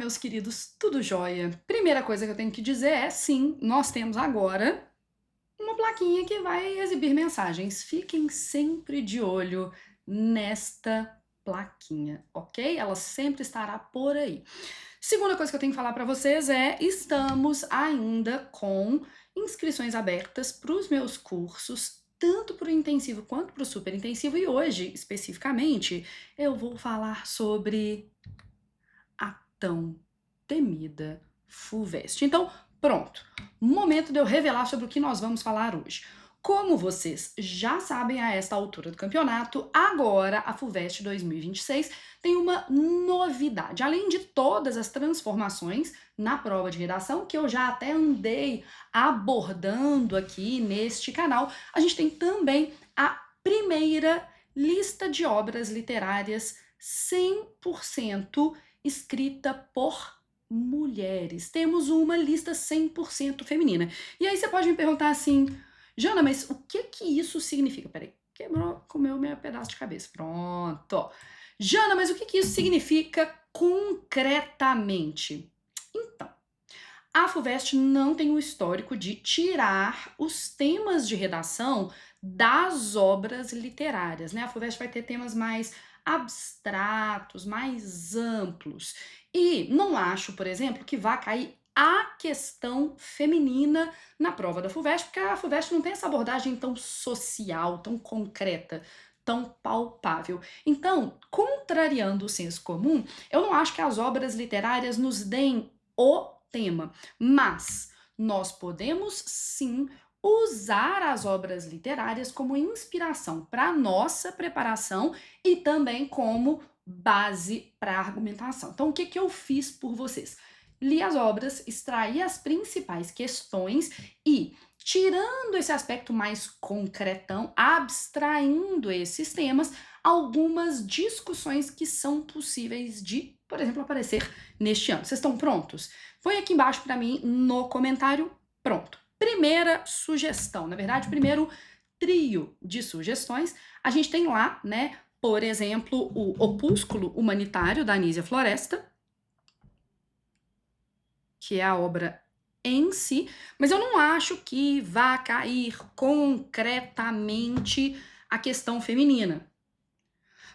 meus queridos, tudo jóia? Primeira coisa que eu tenho que dizer é, sim, nós temos agora uma plaquinha que vai exibir mensagens. Fiquem sempre de olho nesta plaquinha, ok? Ela sempre estará por aí. Segunda coisa que eu tenho que falar para vocês é, estamos ainda com inscrições abertas para os meus cursos, tanto para o intensivo quanto para o super intensivo, e hoje, especificamente, eu vou falar sobre a tão temida FUVEST. Então, pronto, momento de eu revelar sobre o que nós vamos falar hoje. Como vocês já sabem a esta altura do campeonato, agora a FUVEST 2026 tem uma novidade. Além de todas as transformações na prova de redação, que eu já até andei abordando aqui neste canal, a gente tem também a primeira lista de obras literárias 100% escrita por mulheres. Temos uma lista 100% feminina. E aí você pode me perguntar assim, Jana, mas o que que isso significa? Peraí, comeu meu pedaço de cabeça. Pronto. Jana, mas o que que isso significa concretamente? Então, a FUVEST não tem o histórico de tirar os temas de redação das obras literárias, né? A FUVEST vai ter temas mais abstratos, mais amplos. E não acho, por exemplo, que vá cair a questão feminina na prova da FUVEST, porque a FUVEST não tem essa abordagem tão social, tão concreta, tão palpável. Então, contrariando o senso comum, eu não acho que as obras literárias nos deem o tema, mas nós podemos sim usar as obras literárias como inspiração para nossa preparação e também como base para a argumentação. Então, o que que eu fiz por vocês? Li as obras, extraí as principais questões e, tirando esse aspecto mais concretão, abstraindo esses temas, algumas discussões que são possíveis de, por exemplo, aparecer neste ano. Vocês estão prontos? Põe aqui embaixo para mim no comentário. Pronto. Primeira sugestão, na verdade, primeiro trio de sugestões. A gente tem lá, né, por exemplo, o Opúsculo Humanitário da Anísia Floresta, que é a obra em si, mas eu não acho que vá cair concretamente a questão feminina.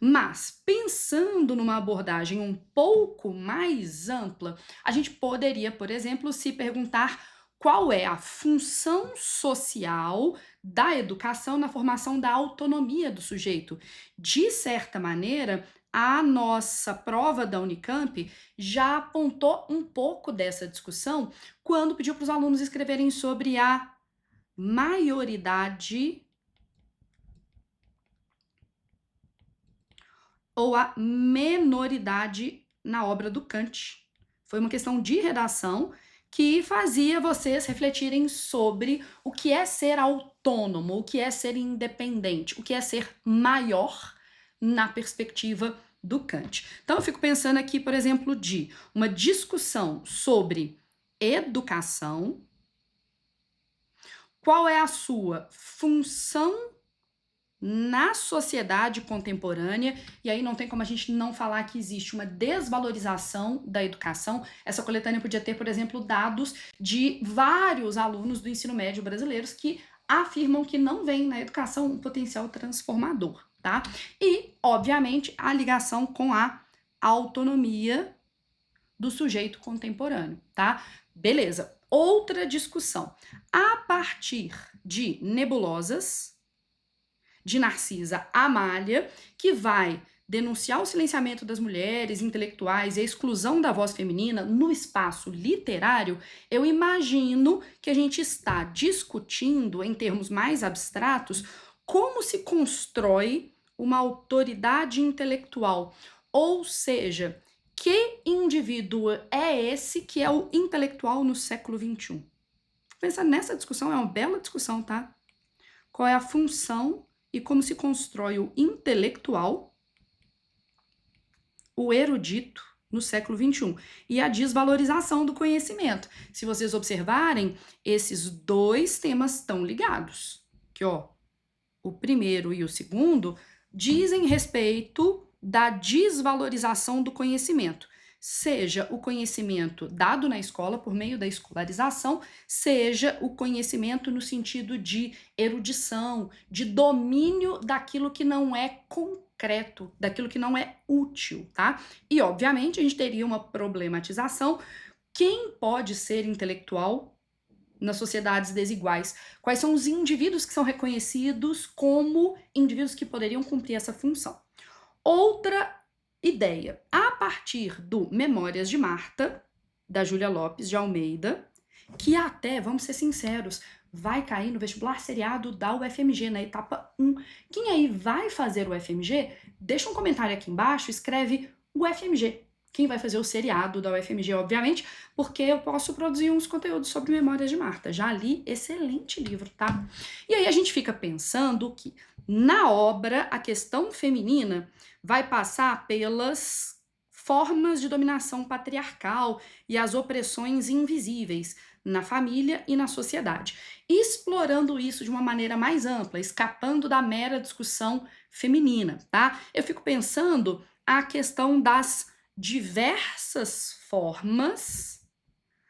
Mas, pensando numa abordagem um pouco mais ampla, a gente poderia, por exemplo, se perguntar qual é a função social da educação na formação da autonomia do sujeito. De certa maneira, a nossa prova da Unicamp já apontou um pouco dessa discussão quando pediu para os alunos escreverem sobre a maioridade ou a menoridade na obra do Kant. Foi uma questão de redação que fazia vocês refletirem sobre o que é ser autônomo, o que é ser independente, o que é ser maior na perspectiva do Kant. Então eu fico pensando aqui, por exemplo, de uma discussão sobre educação, qual é a sua função na sociedade contemporânea, e aí não tem como a gente não falar que existe uma desvalorização da educação. Essa coletânea podia ter, por exemplo, dados de vários alunos do ensino médio brasileiros que afirmam que não veem na educação um potencial transformador, tá? E, obviamente, a ligação com a autonomia do sujeito contemporâneo, tá? Beleza. Outra discussão. A partir de nebulosas, de Narcisa Amália, que vai denunciar o silenciamento das mulheres intelectuais e a exclusão da voz feminina no espaço literário, eu imagino que a gente está discutindo, em termos mais abstratos, como se constrói uma autoridade intelectual, ou seja, que indivíduo é esse que é o intelectual no século XXI? Pensar nessa discussão, é uma bela discussão, tá? Qual é a função e como se constrói o intelectual, o erudito, no século XXI. E a desvalorização do conhecimento. Se vocês observarem, esses dois temas estão ligados. Que, ó, o primeiro e o segundo dizem respeito da desvalorização do conhecimento. seja o conhecimento dado na escola por meio da escolarização, seja o conhecimento no sentido de erudição, de domínio daquilo que não é concreto, daquilo que não é útil, tá? E, obviamente, a gente teria uma problematização. Quem pode ser intelectual nas sociedades desiguais? Quais são os indivíduos que são reconhecidos como indivíduos que poderiam cumprir essa função? Outra ideia, a partir do Memórias de Marta, da Júlia Lopes de Almeida, que até, vamos ser sinceros, vai cair no vestibular seriado da UFMG, na etapa 1. Quem aí vai fazer o UFMG, deixa um comentário aqui embaixo, escreve UFMG. Quem vai fazer o seriado da UFMG, obviamente, porque eu posso produzir uns conteúdos sobre Memórias de Marta. Já li, excelente livro, tá? E aí a gente fica pensando que na obra a questão feminina vai passar pelas formas de dominação patriarcal e as opressões invisíveis na família e na sociedade, explorando isso de uma maneira mais ampla, escapando da mera discussão feminina, tá? Eu fico pensando a questão das diversas formas,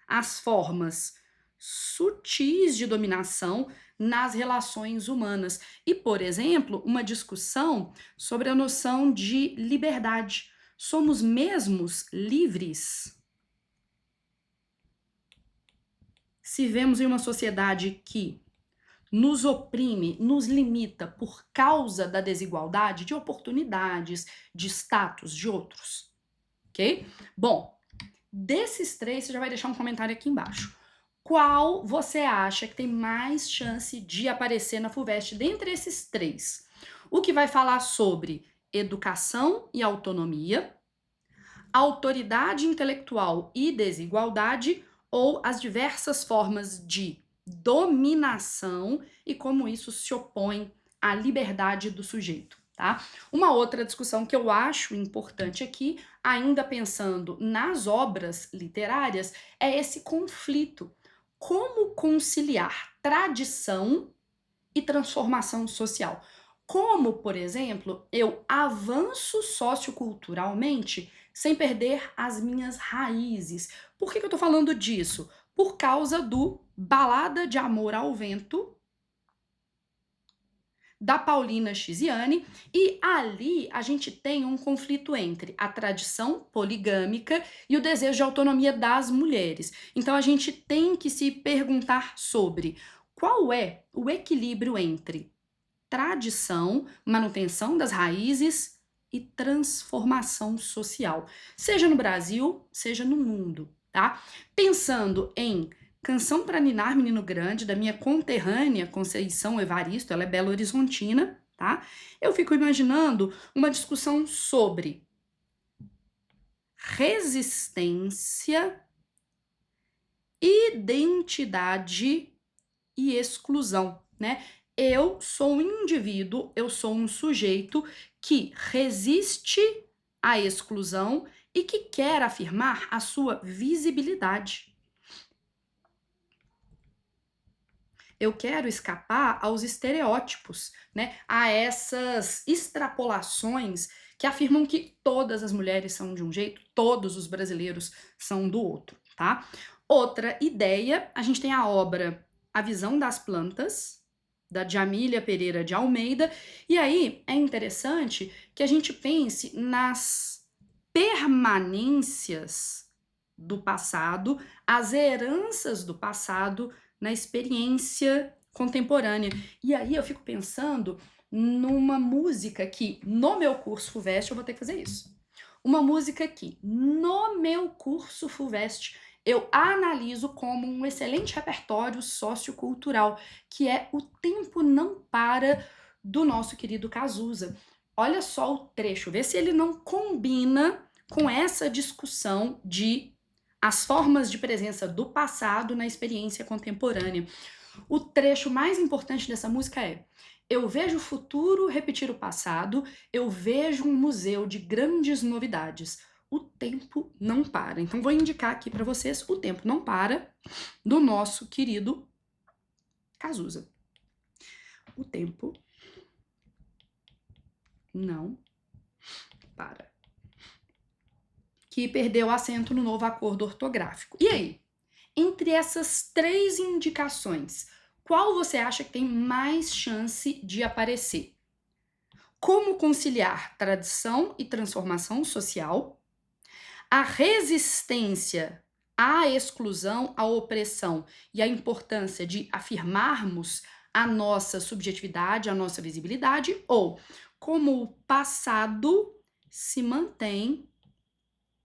as formas sutis de dominação nas relações humanas. E, por exemplo, uma discussão sobre a noção de liberdade. Somos mesmos livres? Se vivemos em uma sociedade que nos oprime, nos limita por causa da desigualdade de oportunidades, de status de outros, ok? Bom, desses três, você já vai deixar um comentário aqui embaixo. Qual você acha que tem mais chance de aparecer na FUVEST dentre esses três? O que vai falar sobre educação e autonomia, autoridade intelectual e desigualdade, ou as diversas formas de dominação e como isso se opõe à liberdade do sujeito, tá? Uma outra discussão que eu acho importante aqui, ainda pensando nas obras literárias, é esse conflito. Como conciliar tradição e transformação social? Como, por exemplo, eu avanço socioculturalmente sem perder as minhas raízes? Por que eu tô falando disso? Por causa do Balada de Amor ao Vento, da Paulina Chiziane, e ali a gente tem um conflito entre a tradição poligâmica e o desejo de autonomia das mulheres. Então a gente tem que se perguntar sobre qual é o equilíbrio entre tradição, manutenção das raízes e transformação social, seja no Brasil, seja no mundo, tá? Pensando em Canção para Ninar, Menino Grande, da minha conterrânea Conceição Evaristo, ela é belo-horizontina, tá? Eu fico imaginando uma discussão sobre resistência, identidade e exclusão, né? Eu sou um indivíduo, eu sou um sujeito que resiste à exclusão e que quer afirmar a sua visibilidade. Eu quero escapar aos estereótipos, né? A essas extrapolações que afirmam que todas as mulheres são de um jeito, todos os brasileiros são do outro, tá? Outra ideia, a gente tem a obra A Visão das Plantas, da Djamília Pereira de Almeida, e aí é interessante que a gente pense nas permanências do passado, as heranças do passado na experiência contemporânea. E aí eu fico pensando numa música que, no meu curso FUVEST, eu vou ter que fazer isso. Uma música que, no meu curso FUVEST, eu analiso como um excelente repertório sociocultural, que é O Tempo Não Para, do nosso querido Cazuza. Olha só o trecho, vê se ele não combina com essa discussão de as formas de presença do passado na experiência contemporânea. O trecho mais importante dessa música é: eu vejo o futuro repetir o passado, eu vejo um museu de grandes novidades. O tempo não para. Então vou indicar aqui para vocês O Tempo Não Para, do nosso querido Cazuza. O tempo não para. que perdeu acento no novo acordo ortográfico. E aí? Entre essas 3 indicações, qual você acha que tem mais chance de aparecer? Como conciliar tradição e transformação social? A resistência à exclusão, à opressão e a importância de afirmarmos a nossa subjetividade, a nossa visibilidade, ou como o passado se mantém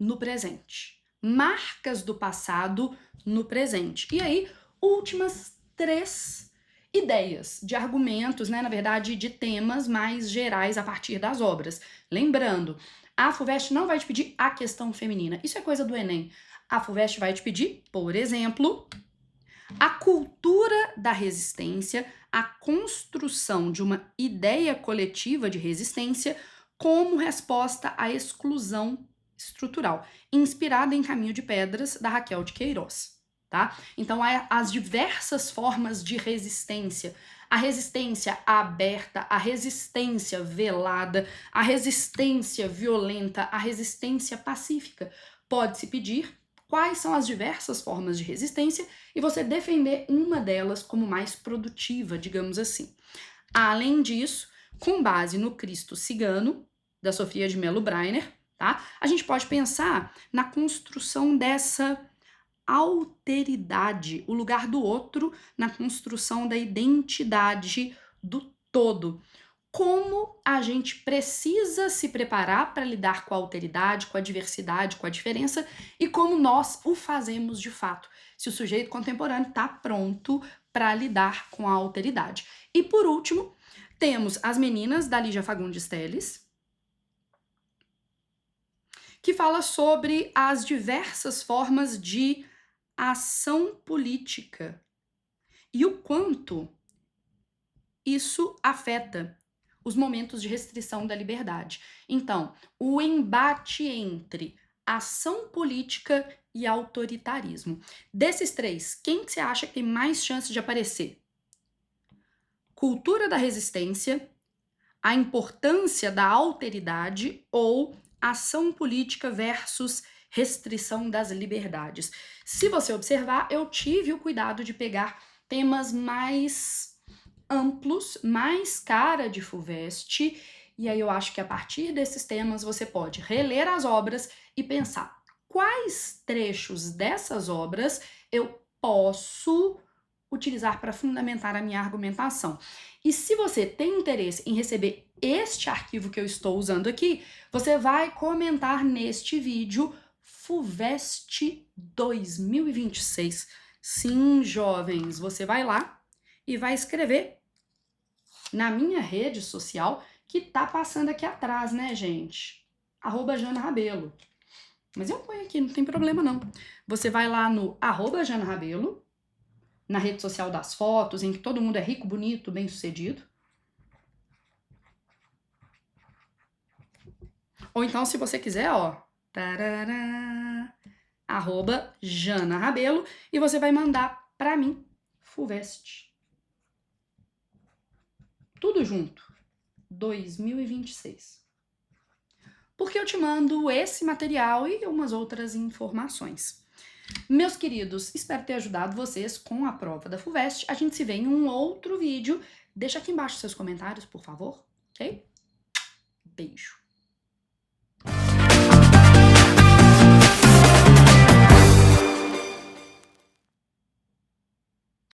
no presente. Marcas do passado no presente. E aí, últimas 3 ideias de argumentos, né, na verdade, de temas mais gerais a partir das obras. Lembrando, a FUVEST não vai te pedir a questão feminina. Isso é coisa do Enem. A FUVEST vai te pedir, por exemplo, a cultura da resistência, a construção de uma ideia coletiva de resistência como resposta à exclusão estrutural, inspirada em Caminho de Pedras, da Raquel de Queiroz, tá? Então, há as diversas formas de resistência. A resistência aberta, a resistência velada, a resistência violenta, a resistência pacífica. Pode-se pedir quais são as diversas formas de resistência e você defender uma delas como mais produtiva, digamos assim. Além disso, com base no Cristo Cigano, da Sofia de Mello Breiner, tá? A gente pode pensar na construção dessa alteridade, o lugar do outro na construção da identidade do todo. Como a gente precisa se preparar para lidar com a alteridade, com a diversidade, com a diferença e como nós o fazemos de fato. Se o sujeito contemporâneo está pronto para lidar com a alteridade. E por último, temos As Meninas, da Lígia Fagundes Telles, que fala sobre as diversas formas de ação política e o quanto isso afeta os momentos de restrição da liberdade. Então, o embate entre ação política e autoritarismo. Desses 3, quem que você acha que tem mais chance de aparecer? Cultura da resistência, a importância da alteridade ou ação política versus restrição das liberdades. Se você observar, eu tive o cuidado de pegar temas mais amplos, mais cara de FUVEST, e aí eu acho que a partir desses temas você pode reler as obras e pensar quais trechos dessas obras eu posso utilizar para fundamentar a minha argumentação. E se você tem interesse em receber este arquivo que eu estou usando aqui, você vai comentar neste vídeo FUVEST 2026. Sim, jovens, você vai lá e vai escrever na minha rede social, que tá passando aqui atrás, né, gente? @JanaRabelo. Mas eu ponho aqui, não tem problema não. Você vai lá no @JanaRabelo, na rede social das fotos, em que todo mundo é rico, bonito, bem-sucedido. Ou então, se você quiser, ó, tarará, @JanaRabelo, e você vai mandar pra mim, FUVEST. Tudo junto, 2026. Porque eu te mando esse material e umas outras informações. Meus queridos, espero ter ajudado vocês com a prova da FUVEST. A gente se vê em um outro vídeo. Deixa aqui embaixo seus comentários, por favor, ok? Beijo.